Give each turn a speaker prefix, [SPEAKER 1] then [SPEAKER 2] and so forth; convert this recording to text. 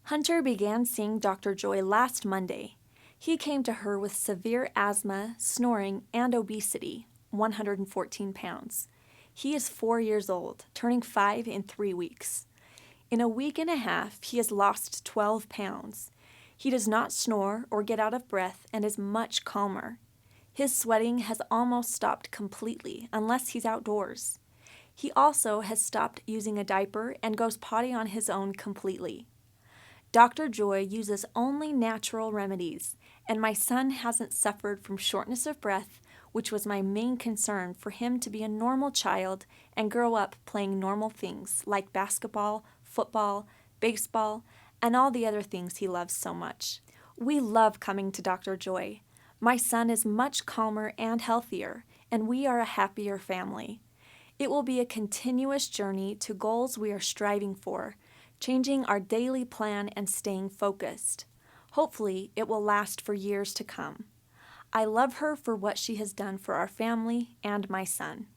[SPEAKER 1] Hunter began seeing Dr. Joy last Monday. He came to her with severe asthma, snoring, and obesity, 114 pounds. He is 4 years old, turning 5 in 3 weeks. In a week and a half, he has lost 12 pounds. He does not snore or get out of breath and is much calmer. His sweating has almost stopped completely unless he's outdoors. He also has stopped using a diaper and goes potty on his own completely. Dr. Joy uses only natural remedies, and my son hasn't suffered from shortness of breath, which was my main concern for him to be a normal child and grow up playing normal things like basketball, football, baseball, and all the other things he loves so much. We love coming to Dr. Joy. My son is much calmer and healthier, and we are a happier family. It will be a continuous journey to goals we are striving for, changing our daily plan and staying focused. Hopefully, it will last for years to come. I love her for what she has done for our family and my son.